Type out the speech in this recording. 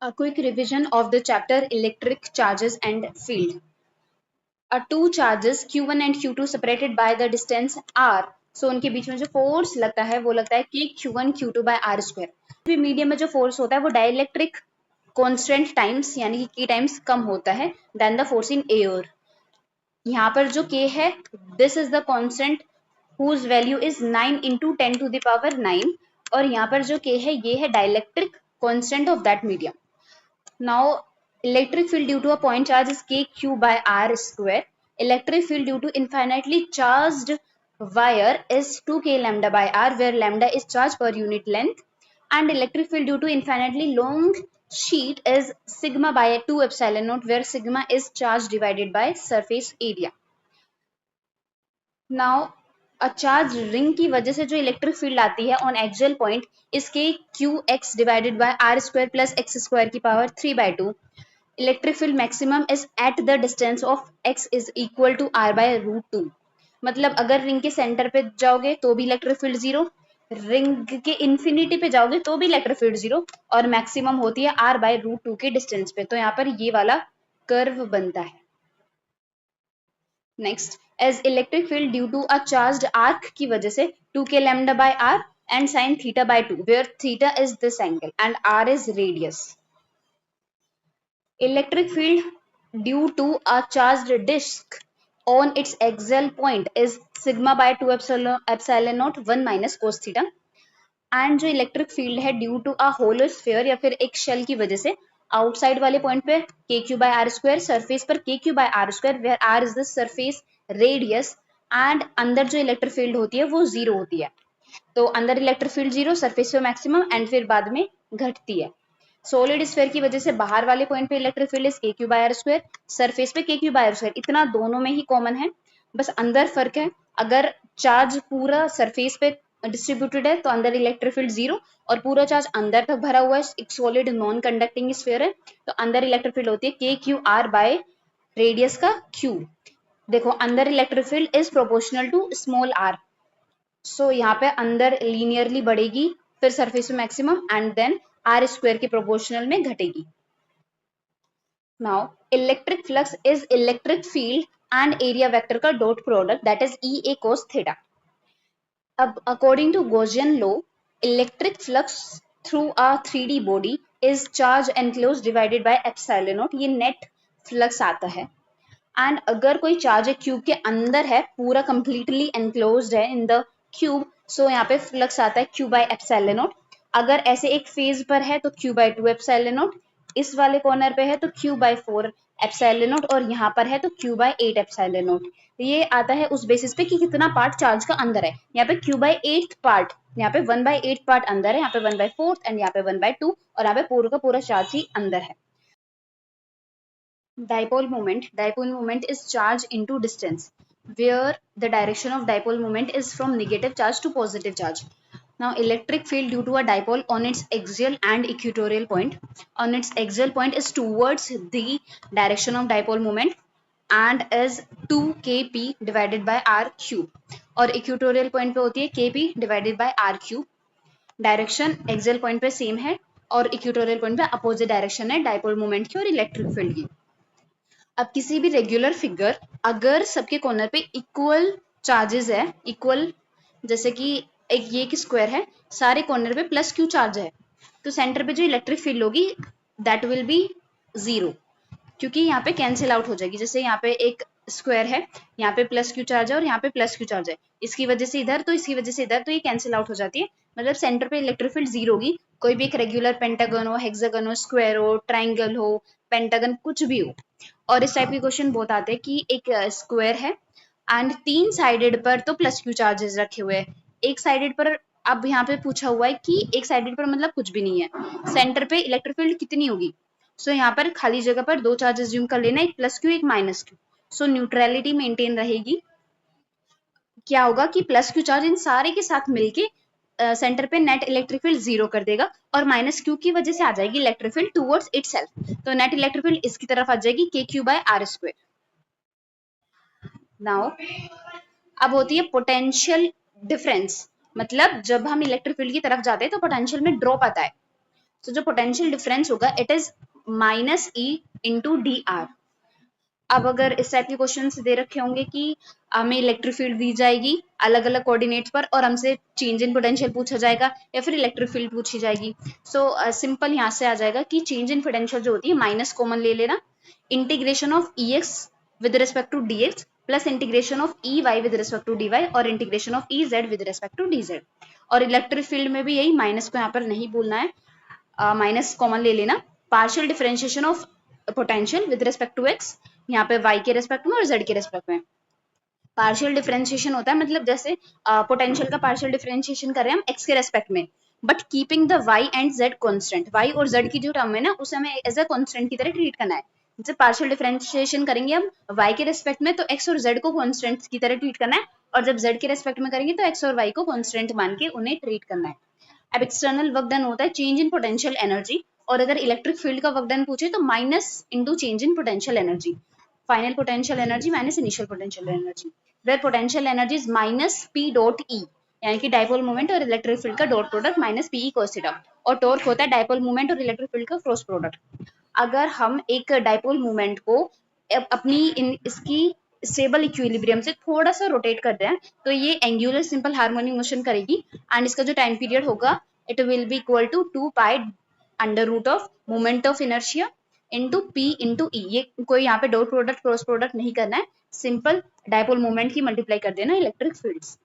A quick revision of the chapter Electric Charges and Field. Two charges Q1 and Q2 separated by the distance R. So उनके बीच में जो force लगता है वो लगता है कि Q1 Q2 by R square. भी मीडियम में जो फोर्स होता है वो डाइलेक्ट्रिक कांस्टेंट टाइम्स यानी कि K टाइम्स कम होता है than the force in air. यहाँ पर जो K है this is the constant whose value is 9 into 10 to the power 9 और यहाँ पर जो K है ये है dielectric constant of that medium. Now, electric field due to a point charge is kq by r square. Electric field due to infinitely charged wire is 2k lambda by r, where lambda is charge per unit length. And electric field due to infinitely long sheet is sigma by 2 epsilon naught, where sigma is charge divided by surface area. Now, a charge ring की वजह से जो electric field आती है on axial point इसके Q X divided by R square plus X square की power 3/2. Electric field maximum is at the distance of X is equal to R by root 2. मतलब अगर रिंग के centre पे जाओगे तो भी इलेक्ट्रिक फील्ड जीरो, रिंग के infinity पे जाओगे तो भी इलेक्ट्रिक फील्ड जीरो और मैक्सिमम होती है आर बाय रूट 2 के डिस्टेंस पे. तो यहाँ पर ये वाला कर्व बनता है. Next, as electric field due to a charged arc की वजह से 2k lambda by r and sin theta by 2 where theta is this angle and r is radius. Electric field due to a charged disk on its axial point is sigma by 2 epsilon naught 1 minus cos theta. And जो electric field है due to a hollow sphere या फिर एक shell की वजह से outside वाले point पे K Q by R square, surface पर K Q by R square where R is the surface radius and अंदर जो इलेक्ट्रिक फील्ड होती है वो जीरो होती है. तो अंदर इलेक्ट्रिक फील्ड जीरो, सरफेस पे मैक्सिमम एंड फिर बाद में घटती है. सॉलिड स्फीयर की वजह से बाहर वाले पॉइंट पे electric field is K Q by R square, surface पे K Q by R square. इतना दोनों में ही कॉमन है, बस अंदर फर्क है. अगर चार्ज पूरा सरफेस पे डिस्ट्रीब्यूटेड है तो अंदर इलेक्ट्रिक फील्ड जीरो और पूरा चार्ज अंदर तक भरा हुआ है, एक सॉलिड नॉन कंडक्टिंग स्फीयर है तो अंदर इलेक्ट्रिक फील्ड होती है के क्यू आर बाय रेडियस का क्यू. देखो अंदर electric field is proportional to small R. So यहाँ पे अंदर लीनियरली बढ़ेगी फिर सरफेस पे maximum and then R square के प्रोपोर्शनल में घटेगी. Now electric flux is electric field and area vector का dot product that is E A cos theta. अब according to Gaussian law, electric flux through a 3D body is charge enclosed divided by epsilon naught. ये net flux आता है. And अगर कोई charge है cube के अंदर है, पूरा कंप्लीटली एनक्लोज्ड है इन द क्यूब, सो यहाँ पे फ्लक्स आता है क्यू बाय एप्सिलॉन नॉट. अगर ऐसे एक फेज पर है तो क्यू बाय 2 एप्सिलॉन नॉट, इस वाले कॉर्नर पे है तो क्यू बाय 4 एप्सिलॉन नॉट और यहाँ पर है तो क्यू बाय 8 एप्सिलॉन नॉट. ये आता है उस बेसिस पे कि कितना पार्ट चार्ज का अंदर है. यहाँ पे क्यू बाय 8 पार्ट, यहाँ पे 1/8 पार्ट अंदर है, यहाँ पे 1/4 एंड यहाँ पे 1/2 और यहाँ पे पूरा का पूरा चार्ज ही अंदर है. Dipole moment is charge into distance where the direction of dipole moment is from negative charge to positive charge. Now electric field due to a dipole on its axial and equatorial point, on its axial point is towards the direction of dipole moment and is 2kp divided by r cube और equatorial point पे होती है kp divided by r cube. Direction axial point पे same है और equatorial point पे opposite direction है dipole moment की और इलेक्ट्रिक फील्ड की. अब किसी भी रेगुलर फिगर अगर सबके कॉर्नर पे इक्वल चार्जेस है, इक्वल जैसे कि एक ये एक स्क्वायर है, सारे कॉर्नर पे प्लस क्यू चार्ज है, तो सेंटर पे जो इलेक्ट्रिक फील्ड होगी दैट विल बी जीरो क्योंकि यहाँ पे कैंसिल आउट हो जाएगी. जैसे यहाँ पे एक स्क्वायर है, यहाँ पे प्लस क्यू चार्ज है और यहाँ पे प्लस क्यू चार्ज है, इसकी वजह से इधर तो इसकी वजह से इधर, तो ये कैंसिल आउट हो जाती है. मतलब सेंटर पे इलेक्ट्रिक फील्ड जीरो होगी. कोई भी एक रेगुलर पेंटागन हो, हेक्सागन हो, स्क्वायर हो, ट्राइंगल हो, पेंटागन कुछ भी हो. और इस टाइप के क्वेश्चन बहुत आते हैं कि एक स्क्वायर है एंड 3 साइडेड पर तो प्लस क्यू चार्जेस रखे हुए हैं, एक साइडेड पर अब यहाँ पे पूछा हुआ है कि एक साइडेड पर मतलब कुछ भी नहीं है, सेंटर पे इलेक्ट्रिक फील्ड कितनी होगी. सो यहाँ पर खाली जगह पर दो चार्जेस ज्यूम कर लेना, एक प्लस क्यू एक माइनस क्यू. सो न्यूट्रलिटी मेंटेन रहेगी. क्या होगा कि प्लस क्यू चार्ज इन सारे के साथ मिलके सेंटर पे नेट इलेक्ट्रिक फील्ड जीरो कर देगा और माइनस क्यू की वजह से आ जाएगी इलेक्ट्रिक फील्ड टुवर्ड्स इटसेल्फ, तो नेट इलेक्ट्रिक फील्ड इसकी तरफ आ जाएगी K Q by R square. Now अब होती है पोटेंशियल डिफरेंस, मतलब जब हम इलेक्ट्रिक फील्ड की तरफ जाते हैं तो पोटेंशियल में ड्रॉप आता है. सो जो पोटेंशियल डिफरेंस होगा it is minus E into D R. अब अगर इस टाइप के क्वेश्चन दे रखे होंगे कि हमें इलेक्ट्रिक फील्ड दी जाएगी अलग अलग कोऑर्डिनेट्स पर और हमसे चेंज इन पोटेंशियल पूछा जाएगा या फिर इलेक्ट्रिक फील्ड पूछी जाएगी, सो सिंपल यहाँ से आ जाएगा कि चेंज इन पोटेंशियल जो होती है माइनस कॉमन ले लेना, integration of E X with respect to D X plus integration of E Y with respect to D Y और integration of E Z with respect to D Z. और electric field में भी यही minus को यहाँ पर नहीं बोलना है, माइनस कॉमन ले लेना, partial differentiation of potential with respect to X, यहाँ पे y के रेस्पेक्ट में और z के रेस्पेक्ट में। पार्शियल डिफरेंशिएशन होता है मतलब जैसे पोटेंशियल का पार्शियल डिफरेंशिएशन कर रहे हैं हम x के रेस्पेक्ट में but keeping the y and z constant, y और z की जो टर्म है ना उसे हमें एज अ कांस्टेंट की तरह ट्रीट करना है। जैसे पार्शियल डिफरेंशिएशन करेंगे हम y के रेस्पेक्ट में तो x और z को कांस्टेंट की तरह ट्रीट करना है और जब z के रेस्पेक्ट में करेंगे तो x और y को कांस्टेंट मान के उन्हें ट्रीट करना है। अब एक्सटर्नल वर्क डन होता है चेंज इन पोटेंशियल एनर्जी, और अगर इलेक्ट्रिक फील्ड का वर्क डन पूछे तो minus into change in potential energy, final potential energy minus initial potential energy, where potential energy is minus P dot E, यानी कि dipole moment और electric field का dot product minus P E cos theta, और torque होता है dipole moment और electric field का cross product. अगर हम एक डाइपोल मोमेंट को अपनी इसकी स्टेबल इक्विलिब्रियम से थोड़ा सा रोटेट कर रहे हैं तो ये एंगुलर सिंपल हार्मोनिक मोशन करेगी एंड इसका जो टाइम पीरियड होगा it will be equal to 2 pi under root of moment of inertia into P into E. ये कोई यहाँ पे डॉट प्रोडक्ट क्रॉस प्रोडक्ट नहीं करना है, सिंपल डाइपोल मोमेंट की मल्टीप्लाई कर देना इलेक्ट्रिक फील्ड्स।